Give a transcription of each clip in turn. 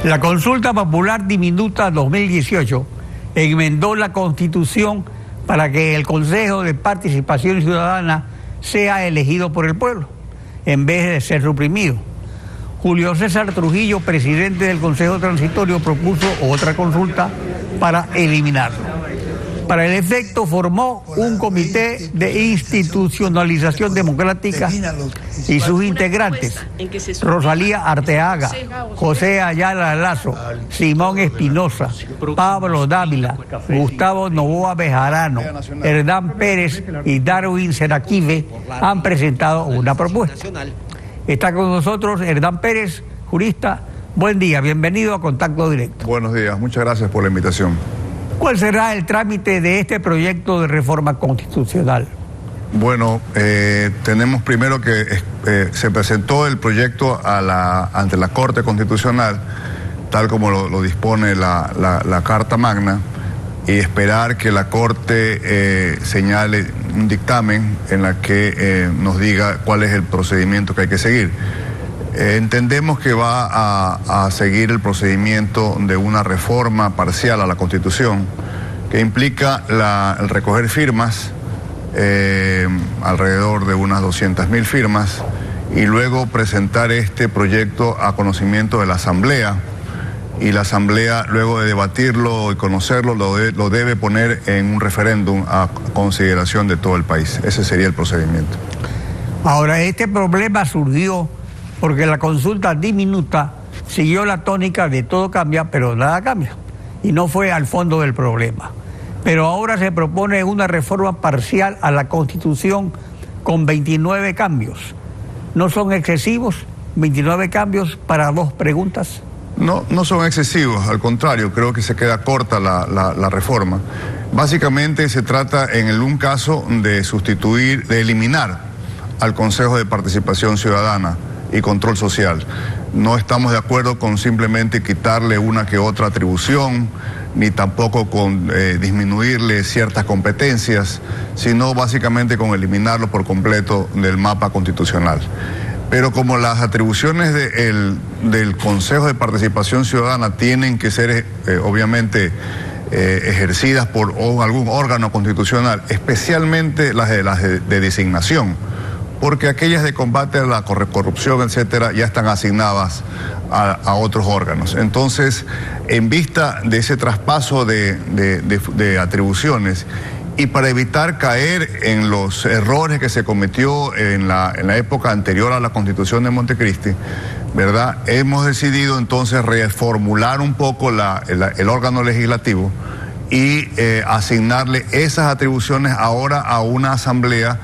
La consulta popular diminuta 2018 enmendó la Constitución para que el Consejo de Participación Ciudadana sea elegido por el pueblo, en vez de ser suprimido. Julio César Trujillo, presidente del Consejo Transitorio, propuso otra consulta para eliminarlo. Para el efecto, formó un comité de institucionalización democrática y sus integrantes, Rosalía Arteaga, José Ayala Lazo, Simón Espinosa, Pablo Dávila, Gustavo Novoa Bejarano, Hernán Pérez y Darwin Seraquive, han presentado una propuesta. Está con nosotros Hernán Pérez, jurista. Buen día, bienvenido a Contacto Directo. Buenos días, muchas gracias por la invitación. ¿Cuál será el trámite de este proyecto de reforma constitucional? Bueno, tenemos primero que se presentó el proyecto ante la Corte Constitucional, tal como lo dispone la Carta Magna, y esperar que la Corte señale un dictamen en la que nos diga cuál es el procedimiento que hay que seguir. Entendemos que va a seguir el procedimiento de una reforma parcial a la Constitución, que implica el recoger firmas, alrededor de unas 200.000 firmas, y luego presentar este proyecto a conocimiento de la Asamblea, y la Asamblea, luego de debatirlo y conocerlo, lo debe poner en un referéndum a consideración de todo el país. Ese sería el procedimiento. Ahora, este problema surgió porque la consulta diminuta siguió la tónica de todo cambia, pero nada cambia, y no fue al fondo del problema. Pero ahora se propone una reforma parcial a la Constitución con 29 cambios. ¿No son excesivos 29 cambios para dos preguntas? No son excesivos, al contrario, creo que se queda corta la reforma. Básicamente se trata en un caso de eliminar al Consejo de Participación Ciudadana y Control Social. No estamos de acuerdo con simplemente quitarle una que otra atribución, ni tampoco con disminuirle ciertas competencias, sino básicamente con eliminarlo por completo del mapa constitucional. Pero como las atribuciones del Consejo de Participación Ciudadana tienen que ser obviamente ejercidas por algún órgano constitucional, especialmente las de designación, porque aquellas de combate a la corrupción, etcétera, ya están asignadas a otros órganos. Entonces, en vista de ese traspaso de atribuciones, y para evitar caer en los errores que se cometió en la época anterior a la Constitución de Montecristi, ¿verdad? Hemos decidido entonces reformular un poco el órgano legislativo y asignarle esas atribuciones ahora a una asamblea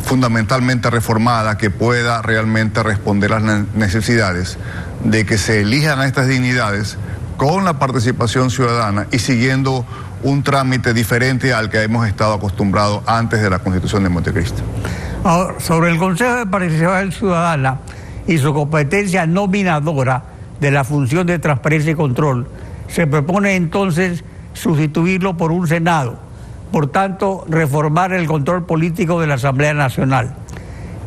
fundamentalmente reformada, que pueda realmente responder a las necesidades de que se elijan a estas dignidades con la participación ciudadana y siguiendo un trámite diferente al que hemos estado acostumbrados antes de la Constitución de Montecristi. Ahora, sobre el Consejo de Participación Ciudadana y su competencia nominadora de la función de transparencia y control, se propone entonces sustituirlo por un Senado, por tanto reformar el control político de la Asamblea Nacional.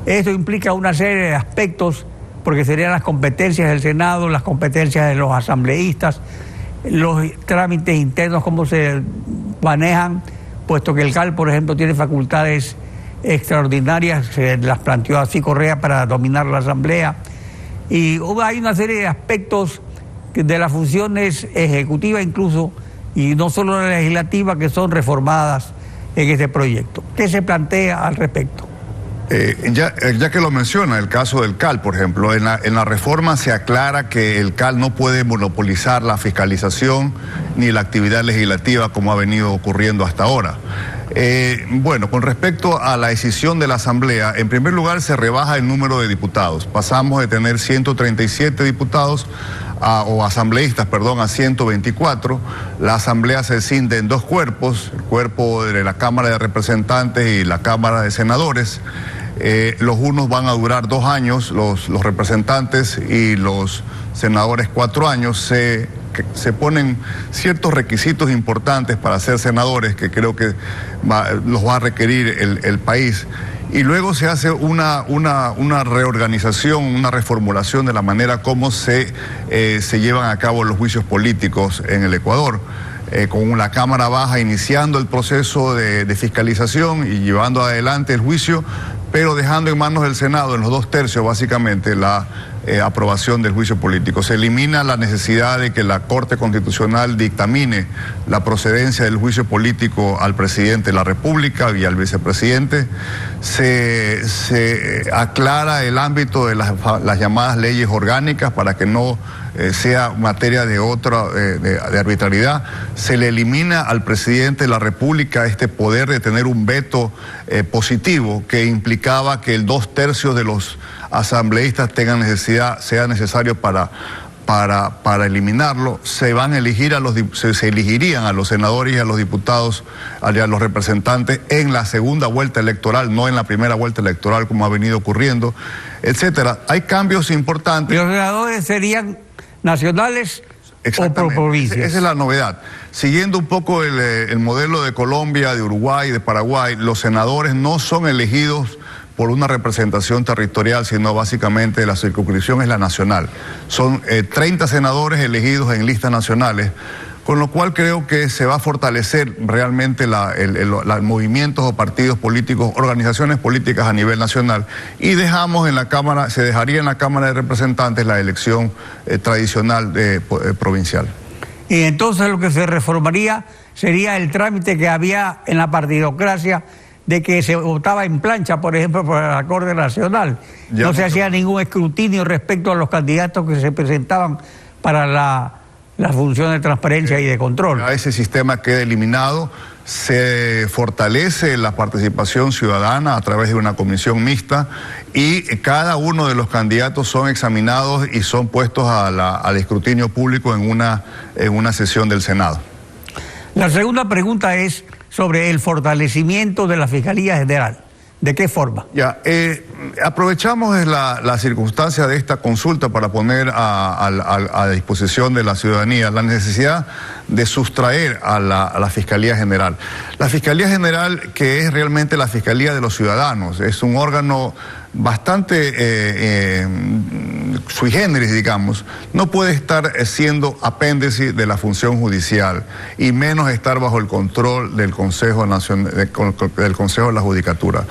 Esto implica una serie de aspectos, porque serían las competencias del Senado, las competencias de los asambleístas, los trámites internos, cómo se manejan, puesto que el CAL, por ejemplo, tiene facultades extraordinarias, se las planteó así Correa para dominar la Asamblea, y hay una serie de aspectos de las funciones ejecutivas incluso, y no solo la legislativa, que son reformadas en este proyecto. ¿Qué se plantea al respecto? Ya que lo menciona, el caso del CAL, por ejemplo, en la reforma se aclara que el CAL no puede monopolizar la fiscalización ni la actividad legislativa como ha venido ocurriendo hasta ahora. Bueno, con respecto a la decisión de la Asamblea, en primer lugar se rebaja el número de diputados. Pasamos de tener 137 diputados o asambleístas, perdón, a 124. La Asamblea se escinde en dos cuerpos, el cuerpo de la Cámara de Representantes y la Cámara de Senadores. Los unos van a durar 2 años, los representantes, y los senadores 4 años. Se ponen ciertos requisitos importantes para ser senadores que creo que los va a requerir el país. y luego se hace una reorganización, una reformulación de la manera como se llevan a cabo los juicios políticos en el Ecuador. Con la Cámara Baja iniciando el proceso de fiscalización y llevando adelante el juicio, pero dejando en manos del Senado, en los 2/3 básicamente, la aprobación del juicio político. Se elimina la necesidad de que la Corte Constitucional dictamine la procedencia del juicio político al presidente de la República y al vicepresidente. Se aclara el ámbito de las llamadas leyes orgánicas para que no sea materia de arbitrariedad. Se le elimina al presidente de la República este poder de tener un veto positivo que implicaba que el 2/3 de los asambleístas sea necesario para eliminarlo. Se elegirían a los senadores y a los diputados, a los representantes en la segunda vuelta electoral, no en la primera vuelta electoral como ha venido ocurriendo, etcétera. Hay cambios importantes. ¿Y los senadores serían nacionales o por provincias? Esa es la novedad. Siguiendo un poco el modelo de Colombia, de Uruguay, de Paraguay, los senadores no son elegidos por una representación territorial, sino básicamente la circunscripción es la nacional. Son 30 senadores elegidos en listas nacionales, con lo cual creo que se va a fortalecer realmente los movimientos o partidos políticos, organizaciones políticas a nivel nacional, y se dejaría en la Cámara de Representantes la elección tradicional provincial. Y entonces lo que se reformaría sería el trámite que había en la partidocracia, de que se votaba en plancha, por ejemplo, por la Corte Nacional. No se hacía ningún escrutinio respecto a los candidatos que se presentaban para la función de transparencia y de control. Ese sistema queda eliminado, se fortalece la participación ciudadana a través de una comisión mixta y cada uno de los candidatos son examinados y son puestos al escrutinio público en una sesión del Senado. La segunda pregunta es sobre el fortalecimiento de la Fiscalía General. ¿De qué forma? Aprovechamos la circunstancia de esta consulta para poner a disposición de la ciudadanía la necesidad de sustraer a la Fiscalía General. La Fiscalía General, que es realmente la Fiscalía de los ciudadanos, es un órgano bastante sui generis, digamos, no puede estar siendo apéndice de la función judicial y menos estar bajo el control del Consejo Nacional, del Consejo de la Judicatura.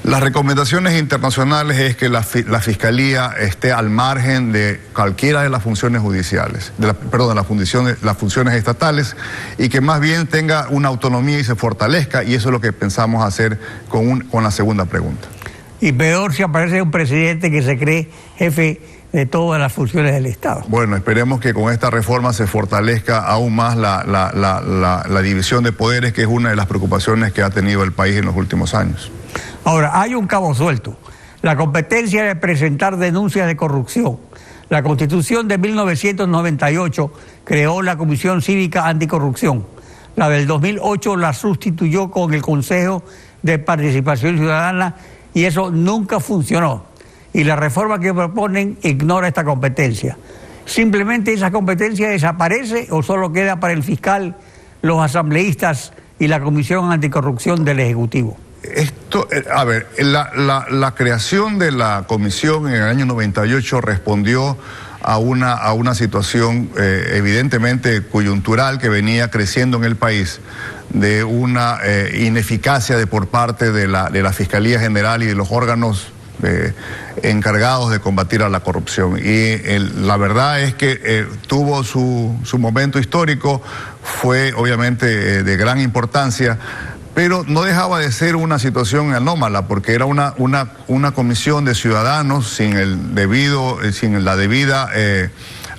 Las recomendaciones internacionales es que la Fiscalía esté al margen de cualquiera de las funciones judiciales, las funciones estatales, y que más bien tenga una autonomía y se fortalezca, y eso es lo que pensamos hacer con la segunda pregunta. Y peor si aparece un presidente que se cree jefe de todas las funciones del Estado. Bueno, esperemos que con esta reforma se fortalezca aún más la división de poderes, que es una de las preocupaciones que ha tenido el país en los últimos años. Ahora, hay un cabo suelto: la competencia de presentar denuncias de corrupción. La Constitución de 1998 creó la Comisión Cívica Anticorrupción. La del 2008 la sustituyó con el Consejo de Participación Ciudadana, y eso nunca funcionó. Y la reforma que proponen ignora esta competencia. ¿Simplemente esa competencia desaparece o solo queda para el fiscal, los asambleístas y la Comisión Anticorrupción del Ejecutivo? La creación de la comisión en el año 98 respondió a una situación evidentemente coyuntural que venía creciendo en el país, de una ineficacia por parte de la Fiscalía General y de los órganos encargados de combatir a la corrupción. Y la verdad es que tuvo su momento histórico, fue obviamente de gran importancia, pero no dejaba de ser una situación anómala, porque era una comisión de ciudadanos sin la debida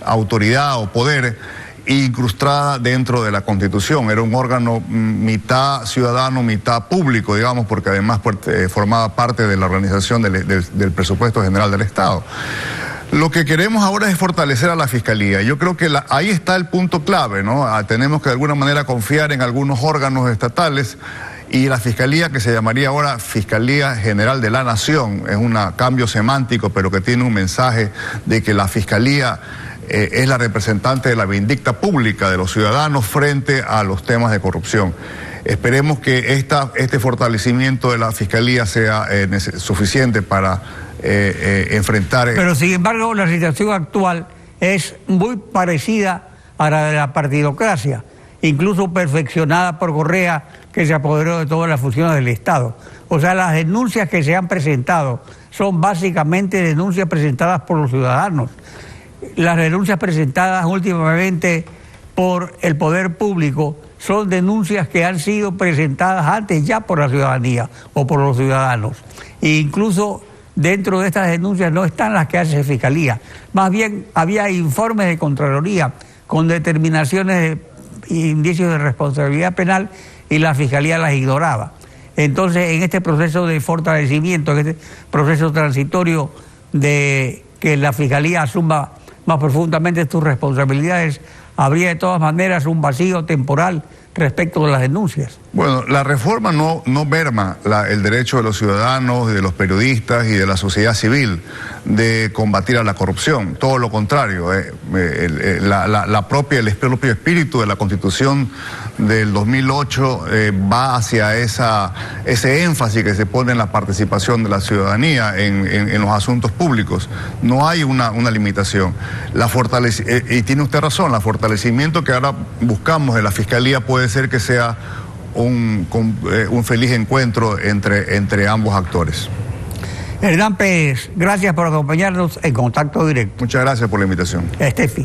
autoridad o poder, incrustada dentro de la Constitución. Era un órgano mitad ciudadano, mitad público, digamos, porque además formaba parte de la organización del presupuesto general del Estado. Lo que queremos ahora es fortalecer a la Fiscalía. Yo creo que ahí está el punto clave, ¿no? Tenemos que de alguna manera confiar en algunos órganos estatales, y la Fiscalía, que se llamaría ahora Fiscalía General de la Nación, es un cambio semántico, pero que tiene un mensaje de que la Fiscalía es la representante de la vindicta pública de los ciudadanos frente a los temas de corrupción. Esperemos que este fortalecimiento de la Fiscalía sea suficiente para enfrentar... Pero sin embargo, la situación actual es muy parecida a la de la partidocracia, incluso perfeccionada por Correa, que se apoderó de todas las funciones del Estado. O sea, las denuncias que se han presentado son básicamente denuncias presentadas por los ciudadanos. Las denuncias presentadas últimamente por el poder público son denuncias que han sido presentadas antes ya por la ciudadanía o por los ciudadanos. E incluso dentro de estas denuncias no están las que hace Fiscalía. Más bien había informes de Contraloría con determinaciones de indicios de responsabilidad penal y la Fiscalía las ignoraba. Entonces, en este proceso de fortalecimiento, en este proceso transitorio de que la Fiscalía asuma más profundamente sus responsabilidades, habría de todas maneras un vacío temporal respecto de las denuncias. Bueno, la reforma no merma el derecho de los ciudadanos, de los periodistas y de la sociedad civil de combatir a la corrupción. Todo lo contrario, el propio espíritu de la Constitución del 2008 va hacia ese énfasis que se pone en la participación de la ciudadanía en los asuntos públicos. No hay una limitación. Y tiene usted razón, el fortalecimiento que ahora buscamos en la Fiscalía puede ser que sea un feliz encuentro entre ambos actores. Hernán Pérez, gracias por acompañarnos en Contacto Directo. Muchas gracias por la invitación. Estefi.